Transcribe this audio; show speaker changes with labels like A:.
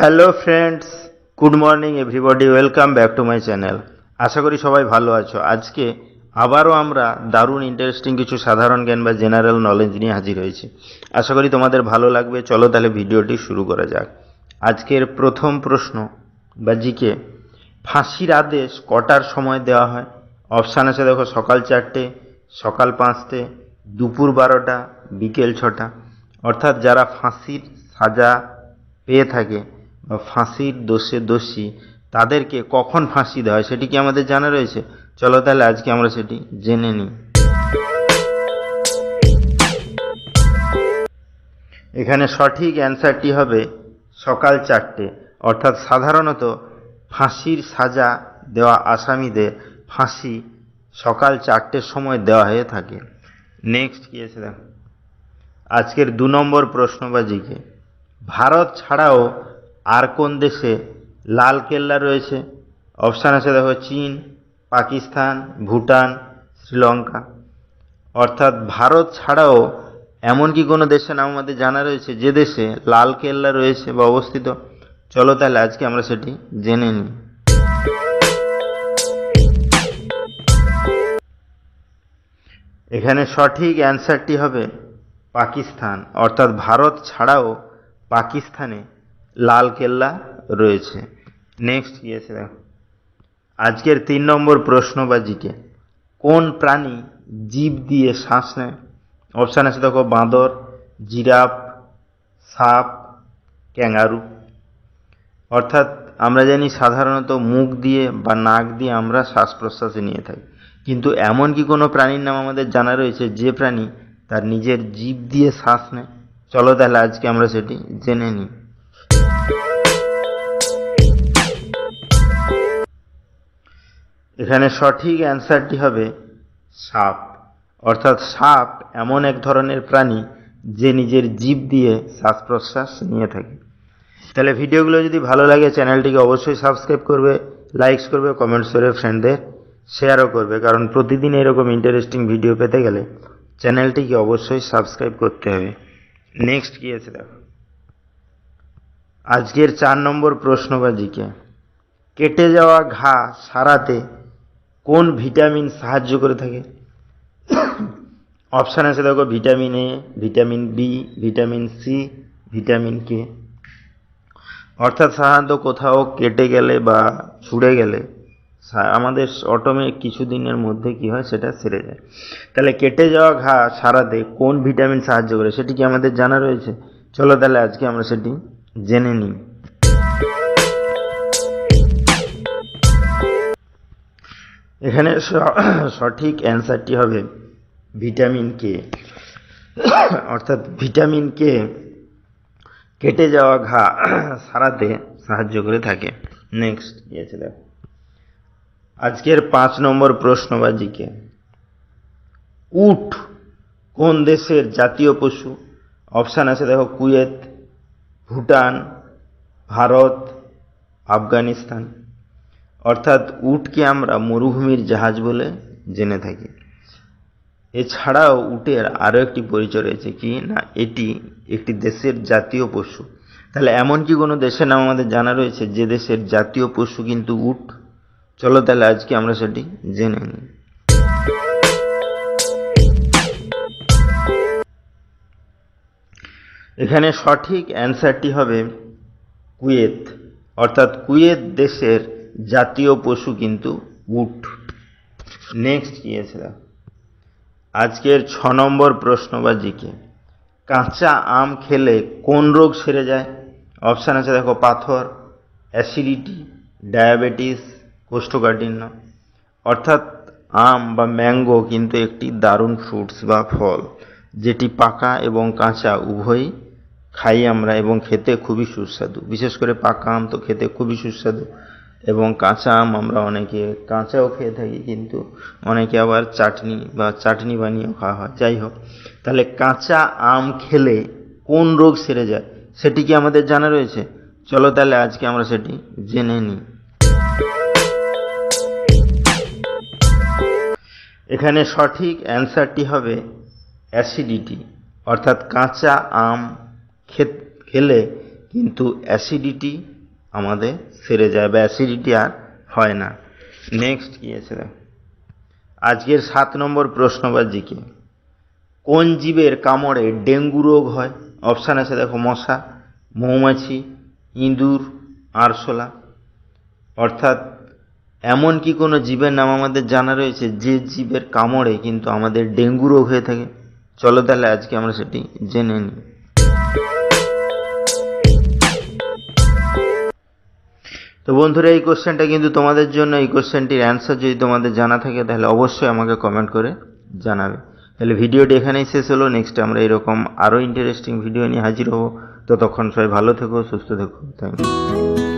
A: Hello friends, good morning everybody, welcome back to my channel. আশা করি সবাই ভালো আছো। আজকে আবারও আমরা দারুণ ইন্টারেস্টিং কিছু সাধারণ জ্ঞান বা জেনারেল নলেজ নিয়ে হাজির হয়েছি। আশা করি তোমাদের ভালো লাগবে। চলো তাহলে ভিডিওটি শুরু করা যাক। আজকের প্রথম প্রশ্ন বা জিকে, ফাঁসির আদেশ কটার সময় দেওয়া হয়? অপশান আছে দেখো, সকাল 4টে, সকাল 5টে, দুপুর 12টা, বিকেল 6টা। অর্থাৎ যারা ফাঁসির সাজা পেয়ে থাকে বা ফাঁসির দোষে দোষী তাদেরকে কখন ফাঁসি দেওয়া হয় সেটি কি আমাদের জানা রয়েছে? চলো তাহলে আজকে আমরা সেটি জেনে নিই। এখানে সঠিক অ্যান্সারটি হবে সকাল 4টে। অর্থাৎ সাধারণত ফাঁসির সাজা দেওয়া আসামিদের ফাঁসি সকাল 4টের সময় দেওয়া হয়ে থাকে। নেক্সট কি আছে দেখো, আজকের 2 নম্বর প্রশ্নবাজিকে, ভারত ছাড়াও আর কোন দেশে লাল কেল্লা রয়েছে? অপশান আছে দেখো, চীন, পাকিস্তান, ভুটান, শ্রীলঙ্কা। অর্থাৎ ভারত ছাড়াও এমন কি কোনো দেশের নাম আমাদের জানা রয়েছে যে দেশে লাল কেল্লা রয়েছে বা অবস্থিত? চলো তাহলে আজকে আমরা সেটি জেনে নিই। এখানে সঠিক অ্যান্সারটি হবে পাকিস্তান। অর্থাৎ ভারত ছাড়াও পাকিস্তানে লাল কেল্লা রয়েছে। নেক্সট কি আছে দেখো, আজকের 3 নম্বর প্রশ্নবাজিকে, কোন প্রাণী জিভ দিয়ে শ্বাস নেয়? অপশান আছে দেখো, বাঁদর, জিরাফ, সাপ, ক্যাঙ্গারু। অর্থাৎ আমরা জানি সাধারণত মুখ দিয়ে বা নাক দিয়ে আমরা শ্বাস প্রশ্বাসে নিয়ে থাকি, কিন্তু এমন কি কোনো প্রাণীর নাম আমাদের জানা রয়েছে যে প্রাণী তার নিজের জিভ দিয়ে শ্বাস নেয়? চলো তাহলে আজকে আমরা সেটি জেনে নিই। এখানে সঠিক অ্যান্সারটি হবে সাপ। অর্থাৎ সাপ এমন এক ধরনের প্রাণী যে নিজের জিভ দিয়ে শ্বাস প্রশ্বাস নিয়ে থাকে। তাহলে ভিডিওগুলো যদি ভালো লাগে চ্যানেলটিকে অবশ্যই সাবস্ক্রাইব করবে, লাইকস করবে, কমেন্টস করে ফ্রেন্ডদের শেয়ারও করবে, কারণ প্রতিদিন এরকম ইন্টারেস্টিং ভিডিও পেতে গেলে চ্যানেলটিকে অবশ্যই সাবস্ক্রাইব করতে হবে। নেক্সট কি আছে দেখো, আজকের 4 নম্বর প্রশ্নবাজিকে, কেটে যাওয়া ঘা সারাতে কোন ভিটামিন সাহায্য করে থাকে? অপশান আছে দেখো, vitamin A, vitamin B, vitamin C, vitamin K. অর্থাৎ সাধারণত কোথাও কেটে গেলে বা ছুঁড়ে গেলে আমাদের অটোমেটিক কিছুদিনের মধ্যে কি হয়, সেটা সেরে যায়। তাহলে কেটে যাওয়া ঘা সারাতে কোন ভিটামিন সাহায্য করে সেটি কি আমাদের জানা রয়েছে? চলো তাহলে আজকে আমরা সেটি জেনে নিই। এখানে সঠিক অ্যান্সারটি হবে ভিটামিন কে। অর্থাৎ ভিটামিন কে কেটে যাওয়া ঘা সারাতে সাহায্য করে থাকে। নেক্সট কি আছে দেখো, আজকের 5 নম্বর প্রশ্নবাজিকে, উট কোন দেশের জাতীয় পশু? অপশান আছে দেখো, কুয়েত, ভুটান, ভারত, আফগানিস্তান। অর্থাৎ উটকে আমরা মরুভূমির জাহাজ বলে জেনে থাকি। এছাড়াও উটের আরও একটি পরিচয় রয়েছে, কি না, এটি একটি দেশের জাতীয় পশু। তাহলে এমন কি কোনো দেশের নাম আমাদের জানা রয়েছে যে দেশের জাতীয় পশু কিন্তু উট? চলো তাহলে আজকে আমরা সেটি জেনে নিই। এখানে সঠিক অ্যান্সারটি হবে কুয়েত। অর্থাৎ কুয়েত দেশের জাতীয় পশু কিন্তু উট। নেক্সট কি আছে, আজকের 6 নম্বর প্রশ্নবাজিকে, কাঁচা আম খেলে কোন রোগ সেরে যায়? অপশান আছে দেখো, পাথর, অ্যাসিডিটি, ডায়াবেটিস, কোষ্ঠকাঠিন্য। অর্থাৎ আম বা ম্যাঙ্গো কিন্তু একটি দারুণ ফ্রুটস বা ফল, যেটি পাকা এবং কাঁচা উভয়ই খাই আমরা এবং খেতে খুবই সুস্বাদু। বিশেষ করে পাকা আম তো খেতে খুবই সুস্বাদু, এবং কাঁচা আম আমরা অনেকে কাঁচাও খেয়ে থাকি, কিন্তু অনেকে আবার চাটনি বানিয়েও খাওয়া হয়। যাই হোক, তাহলে কাঁচা আম খেলে কোন রোগ সেরে যায় সেটি কি আমাদের জানা রয়েছে? চলো তাহলে আজকে আমরা সেটি জেনে নিই। এখানে সঠিক অ্যান্সারটি হবে অ্যাসিডিটি। অর্থাৎ কাঁচা আম খেলে কিন্তু অ্যাসিডিটি আমাদের সেরে যায় বা অ্যাসিডিটি আর হয় না। নেক্সট কি আছে দেখো, আজকের 7 নম্বর প্রশ্ন বা জিকে, কোন জীবের কামড়ে ডেঙ্গু রোগ হয়? অপশান আছে দেখো, মশা, মৌমাছি, ইঁদুর, আরশোলা। অর্থাৎ এমন কি কোনো জীবের নাম আমাদের জানা রয়েছে যে জীবের কামড়ে কিন্তু আমাদের ডেঙ্গু রোগ হয়ে থাকে? চলো তাহলে আজকে আমরা সেটি জেনে নিই। তো বন্ধুরা, এই কোশ্চেনটা কিন্তু তোমাদের জন্য। এই কোশ্চেনটির অ্যান্সার যদি তোমাদের জানা থাকে তাহলে অবশ্যই আমাকে কমেন্ট করে জানাবে। তাহলে ভিডিওটি এখানেই শেষ হলো। নেক্সট আমরা এরকম আরও ইন্টারেস্টিং ভিডিও নিয়ে হাজির হব। ততক্ষণ সবাই ভালো থেকো, সুস্থ থেকো। Thank you.